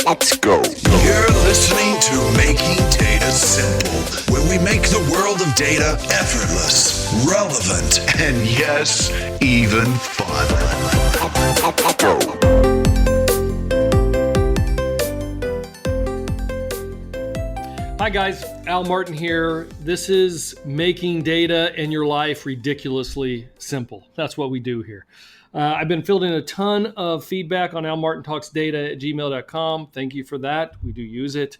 Let's go. You're listening to Making Data Simple, where we make the world of data effortless, relevant, and yes, even fun. Let's go. Hi guys, Al Martin here. This is Making Data and Your Life Ridiculously Simple. That's what we do here. I've been fielding a ton of feedback on almartintalksdata at gmail.com. Thank you for that. We do use it.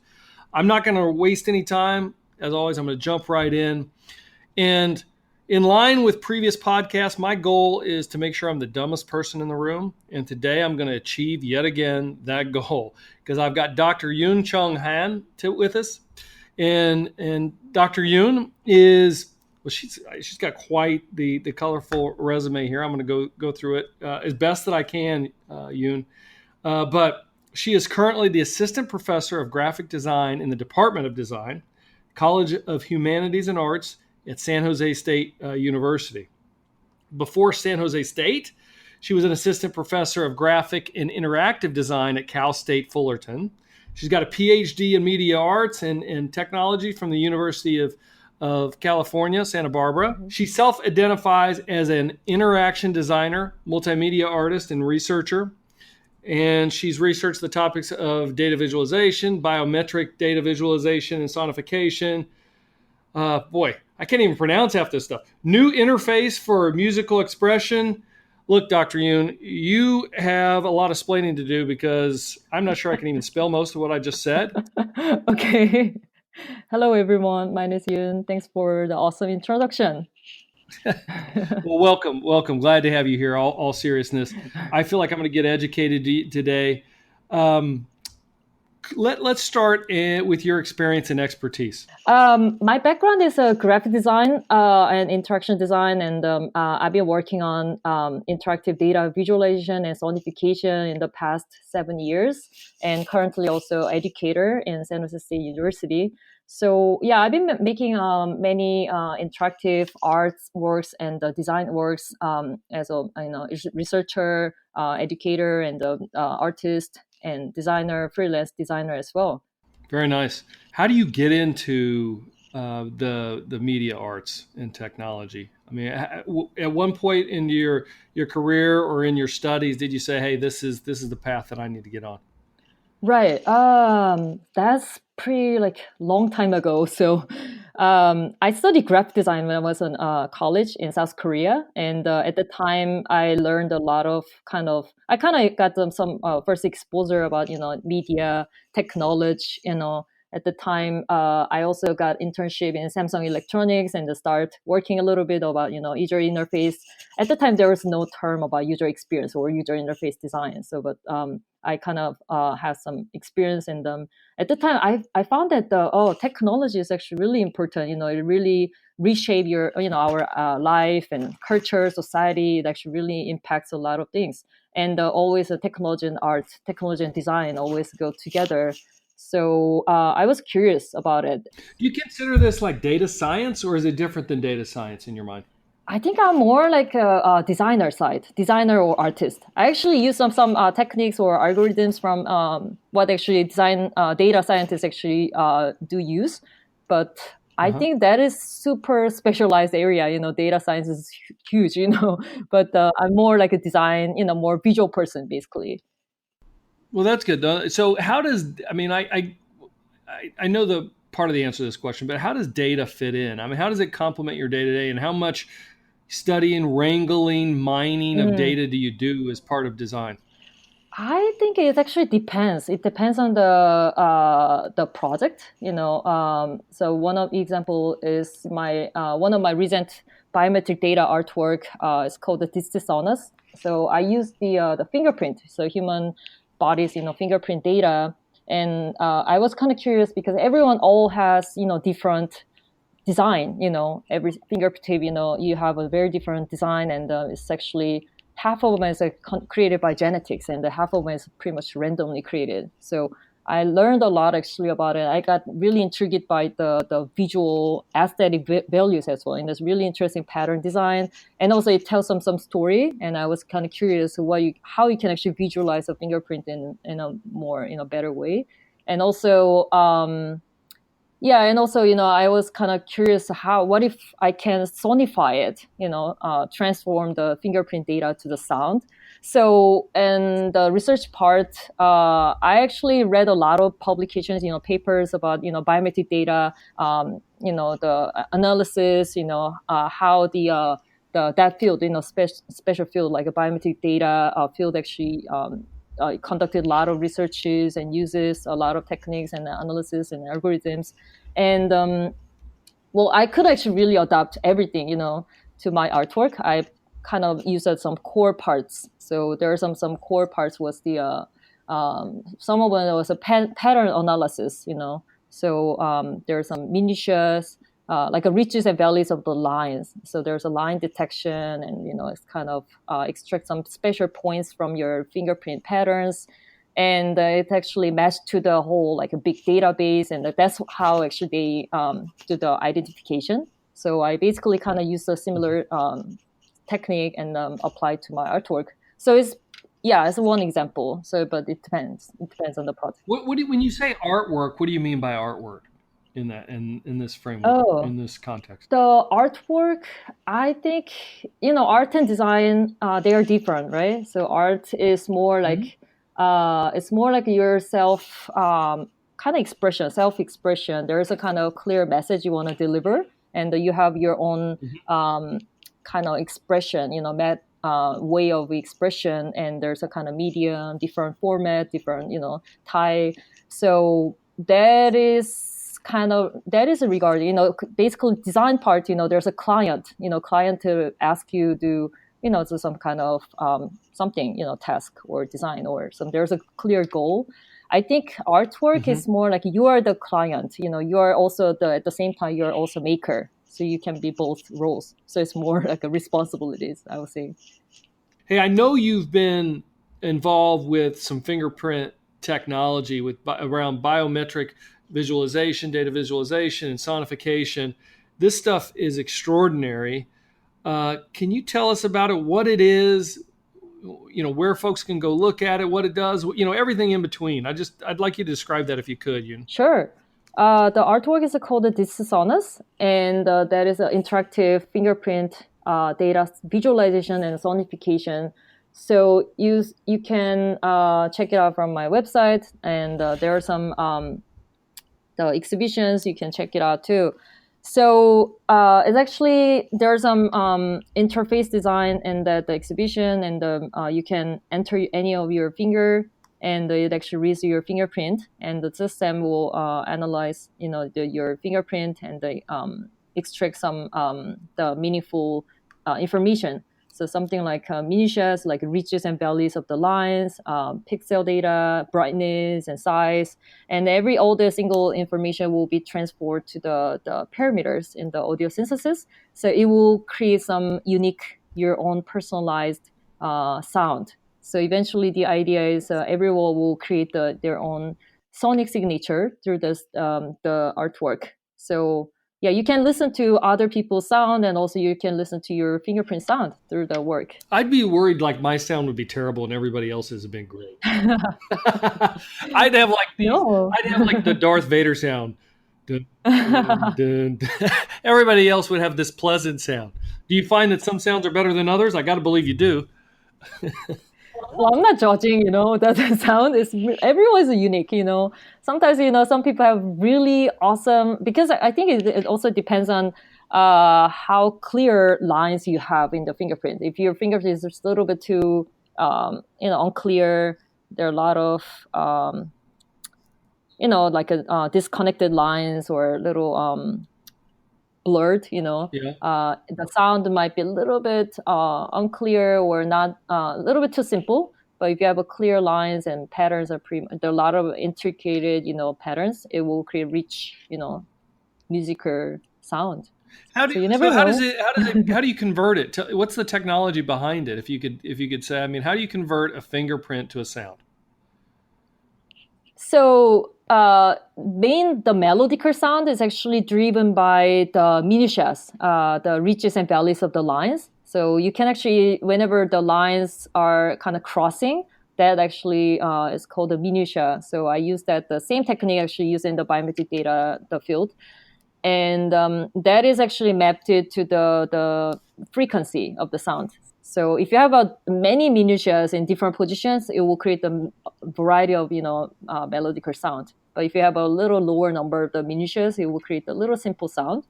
I'm not going to waste any time. As always, I'm going to jump right in. And in line with previous podcasts, my goal is to make sure I'm the dumbest person in the room. And today I'm going to achieve yet again that goal because I've got Dr. Yoon Chung with us. And Dr. Yoon is... Well, she's got quite the colorful resume here. I'm going to go through it as best that I can, Yoon. But she is currently the assistant professor of graphic design in the Department of Design, College of Humanities and Arts at San Jose State University. Before San Jose State, she was an assistant professor of graphic and interactive design at Cal State Fullerton. She's got a PhD in media arts and technology from the University of California, Santa Barbara. She self-identifies as an interaction designer, multimedia artist, and researcher. And she's researched the topics of data visualization, biometric data visualization, and sonification. Boy, I can't even pronounce half this stuff. New interface for musical expression. Look, Dr. Yoon, you have a lot of explaining to do because I'm not sure I can even spell most of what I just said. Okay. Hello, everyone. My name is Yoon. Thanks for the awesome introduction. Well, welcome. Glad to have you here. All seriousness, I feel like I'm going to get educated today. Let's start with your experience and expertise. My background is graphic design and interaction design, and I've been working on interactive data visualization and sonification in the past 7 years, and currently also educator in San Jose State University. So yeah, I've been making many interactive arts works and design works as a researcher, educator, and artist and designer, freelance designer as well. Very nice. How do you get into the media arts and technology? I mean, at one point in your career or in your studies, did you say, "Hey, this is the path that I need to get on"? Right. That's pretty long time ago. So I studied graphic design when I was in college in South Korea. And at the time, I learned a lot of I got some first exposure about, media, technology, At the time, I also got internship in Samsung Electronics and start working a little bit about, user interface. At the time, there was no term about user experience or user interface design. So, but I have some experience in them. At the time, I found that technology is actually really important. It really reshape our life and culture, society. It actually really impacts a lot of things. And always technology and art, technology and design always go together. So I was curious about it. Do you consider this like data science, or is it different than data science in your mind? I think I'm more like a designer side, designer or artist. I actually use some techniques or algorithms from what actually data scientists actually do use. But I think that is super specialized area. Data science is huge, But I'm more like a design, more visual person, basically. Well, that's good. So how does, I know the part of the answer to this question, but how does data fit in? I mean, how does it complement your day-to-day, and how much studying, wrangling, mining of data do you do as part of design? I think it actually depends. It depends on the project, So one of the example is one of my recent biometric data artwork is called the Distis. So I use the fingerprint, so human bodies, fingerprint data. And I was kind of curious because everyone all has, different design, every fingertip, you have a very different design, and it's actually half of them is created by genetics and half of them is pretty much randomly created. So I learned a lot actually about it. I got really intrigued by the visual aesthetic values as well. And there's really interesting pattern design. And also it tells some story. And I was kind of curious how you can actually visualize a fingerprint in a more, better way. And also, and also, I was kind of curious what if I can sonify it, transform the fingerprint data to the sound. So, and the research part, I actually read a lot of publications, papers about, biometric data, the analysis, how that field, special field like a biometric data field actually conducted a lot of researches and uses a lot of techniques and analysis and algorithms. And I could actually really adapt everything, to my artwork. I kind of used some core parts. So there are some core parts was the some of them was a pattern analysis, So there are some minutiae, like a ridges and valleys of the lines. So there's a line detection, and it's kind of extract some special points from your fingerprint patterns, and it actually matched to the whole like a big database, and that's how actually they do the identification. So I basically kind of use a similar technique and apply to my artwork. So it's one example. So, but it depends. It depends on the project. When you say artwork, what do you mean by artwork in this framework, in this context? The artwork, I think, art and design, they are different, right? So art is more like, it's more like your kind of self-expression. There is a kind of clear message you want to deliver, and you have your own kind of expression, way of expression, and there's a kind of medium, different format, different, type. So that is regarding, basically design part, there's a client to ask you to, to some kind of something, task or design or there's a clear goal. I think artwork is more like you are the client, you are also at the same time, you're also maker. So you can be both roles. So it's more like a responsibilities, I would say. Hey, I know you've been involved with some fingerprint technology around biometric visualization, data visualization, and sonification. This stuff is extraordinary. Can you tell us about it, what it is, where folks can go look at it, what it does, everything in between? I'd like you to describe that if you could, Yoon. Sure. The artwork is called Sonus, and that is an interactive fingerprint data visualization and sonification. So you can check it out from my website, and there are some the exhibitions you can check it out too. So it's actually there's some interface design in the exhibition, and you can enter any of your finger, and it actually reads your fingerprint, and the system will analyze your fingerprint, and they extract some the meaningful information. So something like minutiae, like ridges and valleys of the lines, pixel data, brightness and size, and all the single information will be transferred to the parameters in the audio synthesis. So it will create some unique, your own personalized sound. So eventually the idea is everyone will create their own sonic signature through the artwork. So yeah, you can listen to other people's sound, and also you can listen to your fingerprint sound through the work. I'd be worried like my sound would be terrible and everybody else's has been great. I'd have like the Darth Vader sound. Dun, dun, dun, dun. Everybody else would have this pleasant sound. Do you find that some sounds are better than others? I got to believe you do. Well, I'm not judging, the sound is, everyone's unique, Sometimes, some people have really awesome, because I think it also depends on how clear lines you have in the fingerprint. If your fingerprint is just a little bit too, unclear, there are a lot of, disconnected lines or little blurred, the sound might be a little bit unclear or not a little bit too simple. But if you have a clear lines and patterns there are a lot of intricate, patterns, it will create rich, musical sound. How do you convert it? What's the technology behind it? If you could say, how do you convert a fingerprint to a sound? The melodic sound is actually driven by the minutiae, the ridges and valleys of the lines. So you can actually, whenever the lines are kind of crossing, that actually is called the minutia. So I use the same technique actually used in the biometric data, the field. And that is actually mapped to the frequency of the sound. So if you have many minutiae in different positions, it will create a variety of melodic sound. But if you have a little lower number of the minutiae, it will create a little simple sound.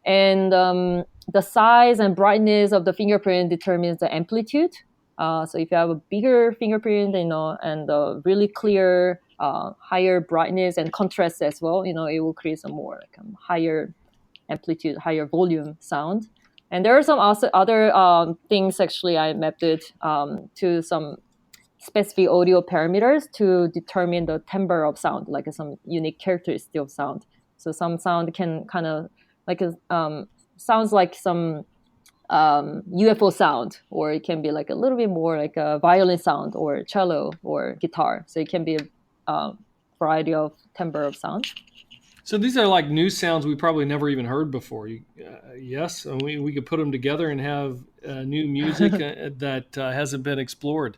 And the size and brightness of the fingerprint determines the amplitude. So if you have a bigger fingerprint, and a really clear, higher brightness and contrast as well, it will create some more higher amplitude, higher volume sound. And there are some also other things actually I mapped it to some specific audio parameters to determine the timbre of sound, like some unique characteristic of sound. So some sound can kind of sounds like some UFO sound, or it can be like a little bit more like a violin sound or cello or guitar. So it can be a variety of timbre of sound. So these are like new sounds we probably never even heard before. Yes, and we could put them together and have new music that hasn't been explored.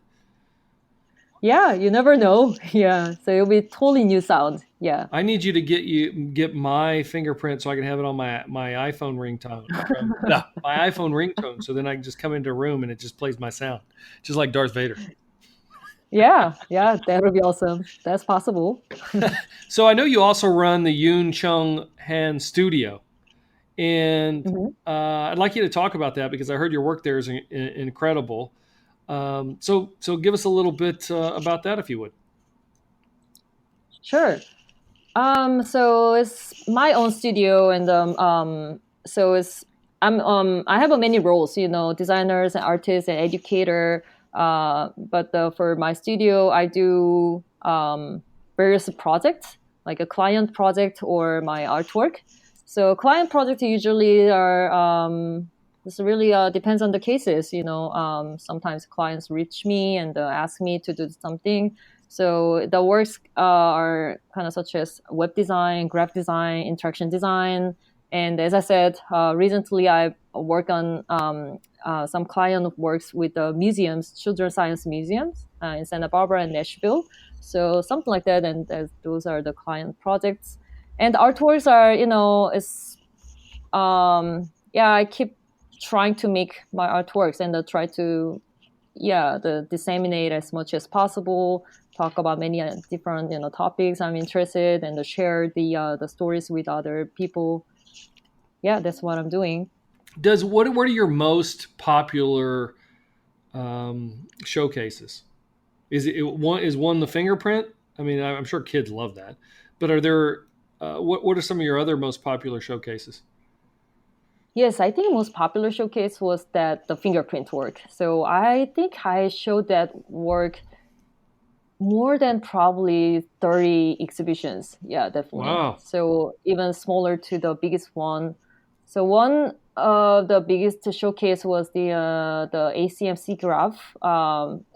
Yeah, you never know. Yeah, so it'll be totally new sound. Yeah. I need you to get my fingerprint so I can have it on my iPhone ringtone. My iPhone ringtone. So then I can just come into a room and it just plays my sound, just like Darth Vader. Yeah, that would be awesome. That's possible. So I know you also run the Yoon Chung Han Studio, and I'd like you to talk about that because I heard your work there is incredible. So give us a little bit about that, if you would. Sure. So it's my own studio, and so it's I have many roles, designers and artists and educator. But for my studio, I do various projects, like a client project or my artwork. So client projects usually are this really depends on the cases. Sometimes clients reach me and ask me to do something. So the works are kind of such as web design, graphic design, interaction design. And as I said, recently I worked on some client works with the museums, children's science museums in Santa Barbara and Nashville. So something like that. And those are the client projects. And artworks are, I keep trying to make my artworks and try to, disseminate as much as possible, talk about many different, topics I'm interested in, and share the stories with other people. Yeah, that's what I'm doing. What are your most popular showcases? Is one the fingerprint? I mean, I'm sure kids love that, but are there what are some of your other most popular showcases? Yes, I think the most popular showcase was the fingerprint work. So I think I showed that work more than probably 30 exhibitions. Yeah, definitely. Wow. So even smaller to the biggest one. So one of the biggest showcase was the ACM Graph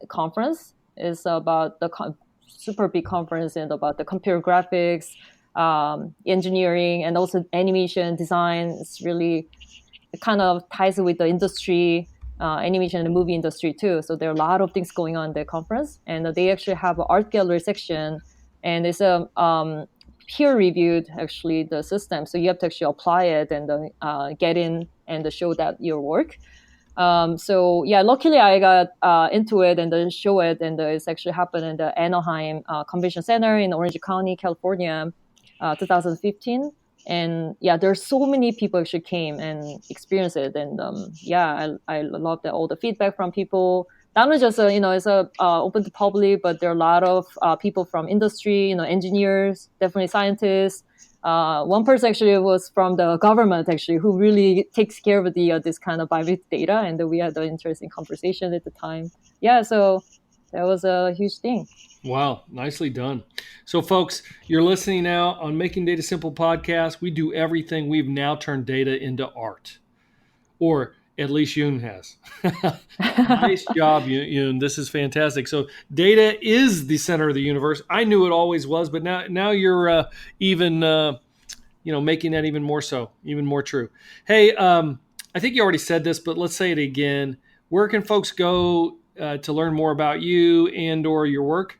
conference. It's about the super big conference and about the computer graphics, engineering, and also animation design. It's really it kind of ties with the industry, animation and movie industry too. So there are a lot of things going on in the conference, and they actually have an art gallery section, and it's a peer-reviewed actually the system. So you have to actually apply it and get in and show that your work. Luckily I got into it and then show it, and it's actually happened in the Anaheim Convention Center in Orange County, California, 2015. And there's so many people actually came and experienced it, and I love that all the feedback from people. Not only just it's open to public, but there are a lot of people from industry, engineers, definitely scientists. One person actually was from the government actually, who really takes care of this kind of biometric data, and we had an interesting conversation at the time. Yeah, so that was a huge thing. Wow, nicely done. So folks, you're listening now on Making Data Simple podcast. We do everything. We've now turned data into art. Or At least Yoon has. Nice job, Yoon. This is fantastic. So data is the center of the universe. I knew it always was, but now you're even making that even more so, even more true. Hey, I think you already said this, but let's say it again. Where can folks go to learn more about you and/or your work?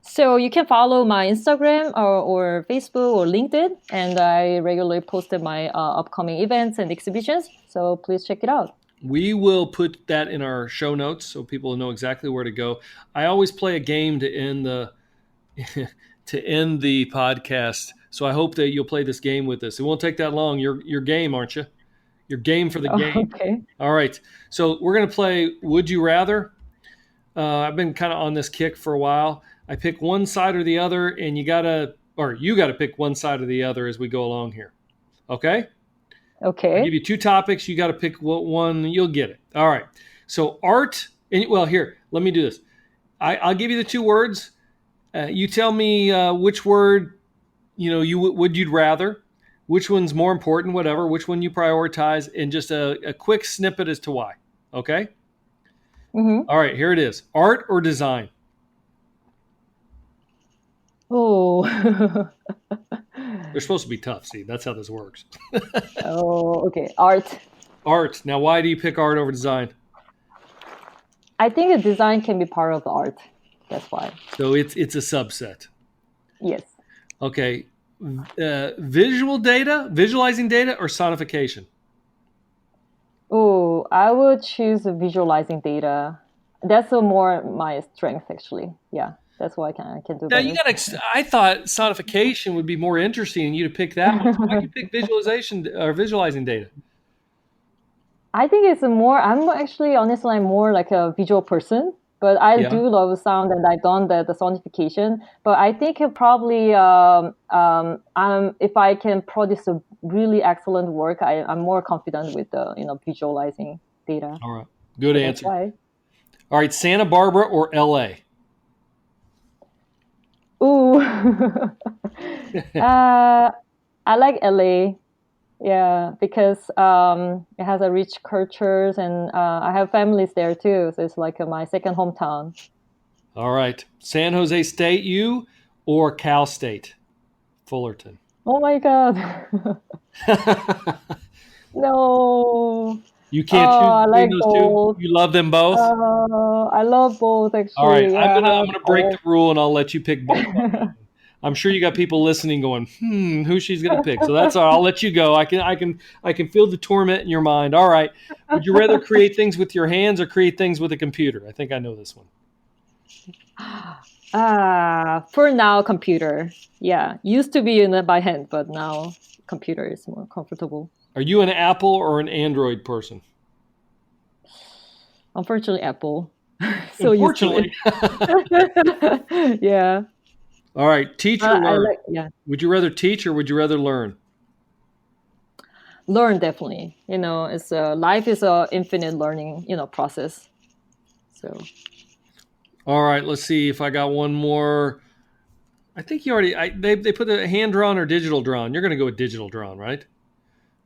So you can follow my Instagram or Facebook or LinkedIn, and I regularly posted my upcoming events and exhibitions. So please check it out. We will put that in our show notes so people know exactly where to go. I always play a game to end the podcast. So I hope that you'll play this game with us. It won't take that long. You're game, aren't you? You're game for the game. Okay. All right. So we're going to play Would You Rather. I've been kind of on this kick for a while. I pick one side or the other, and you got to pick one side or the other as we go along here. Okay? Okay. I'll give you two topics. You got to pick what one. You'll get it. All right. So art. Here, let me do this. I'll give you the two words. You tell me which word, you'd rather, which one's more important, whatever, which one you prioritize, and just a quick snippet as to why. Okay? Mm-hmm. All right, here it is. Art or design? Oh. They're supposed to be tough. See, that's how this works. Oh, okay. Art. Art. Now, why do you pick art over design? I think the design can be part of the art. That's why. So it's a subset. Yes. Okay. Visualizing data or sonification? Oh, I would choose visualizing data. That's more my strength, actually. Yeah, that's what I can do Now better. I thought sonification would be more interesting, and you to pick that one. Why do you pick visualization or visualizing data? I think it's more. Honestly, I'm more like a visual person, but I Yeah. do love sound, and I've done the sonification. But I think it probably, if I can produce a really excellent work, I'm more confident with the visualizing data. All right. Good So that's answer. why. All right. Santa Barbara or LA? Ooh, I like LA. Yeah, because it has a rich cultures, and I have families there too. So it's like my second hometown. All right. San Jose State U or Cal State? Fullerton. Oh my God. No. You can't Oh, choose I between like those two. both. You love them both? I love both All right. actually. Yeah, I'm I gonna have break the both. rule and I'll let you pick both. I'm sure you got people listening going, who she's gonna pick. So that's all. I'll let you go. I can feel the torment in your mind. All right. Would you rather create things with your hands or create things with a computer? I think I know this one. For now, computer. Yeah, used to be by hand, but now computer is more comfortable. Are you an Apple or an Android person? Unfortunately, Apple. So used to Unfortunately. it. Yeah. All right. Teach or learn? Yeah. Would you rather teach or would you rather learn? Learn definitely. It's life is a infinite learning, process. So. All right. Let's see if I got one more. I think you already. They put a hand drawn or digital drawn. You're going to go with digital drawn, right?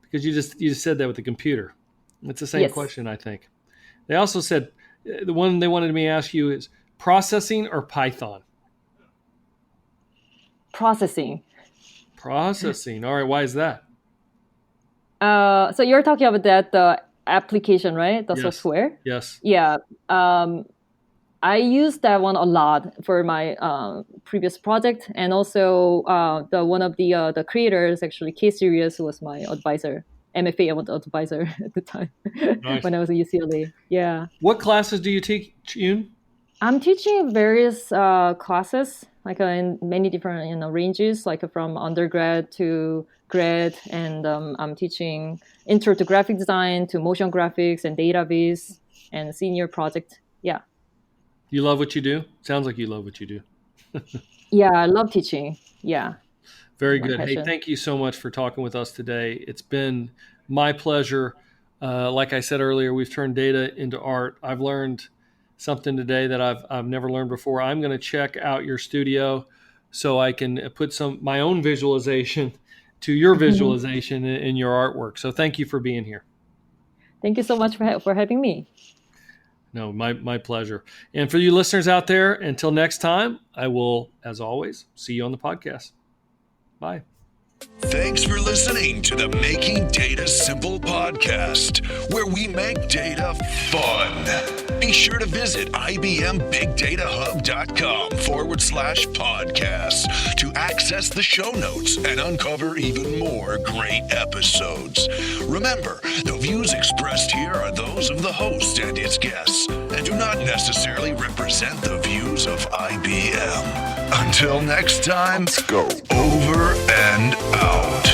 Because you just said that with the computer. It's the same Yes. question, I think. They also said the one they wanted me to ask you is processing or Python. Processing. Processing. All right. Why is that? So you're talking about that the application, right? The Yes. software. Yes. Yeah. I use that one a lot for my previous project, and also one of the creators, actually, K Series, was my advisor, MFA advisor at the time Nice. when I was at UCLA. Yeah, What classes do you teach, Yoon? I'm teaching various classes, like in many different ranges, like from undergrad to grad, and I'm teaching intro to graphic design, to motion graphics and database, and senior project. Yeah. You love what you do? Sounds like you love what you do. Yeah, I love teaching. Yeah. Very My good. Hey, passion. thank you so much for talking with us today. It's been my pleasure. Like I said earlier, we've turned data into art. I've learned something today that I've never learned before. I'm going to check out your studio so I can put my own visualization to your visualization in your artwork. So thank you for being here. Thank you so much for having me. No, my pleasure. And for you listeners out there, until next time, I will, as always, see you on the podcast. Bye. Thanks for listening to the Making Data Simple podcast, where we make data fun. Be sure to visit ibmbigdatahub.com/podcast to access the show notes and uncover even more great episodes. Remember, the views expressed here are those of the host and its guests, and do not necessarily represent the views of IBM. Until next time, Let's go. over and out.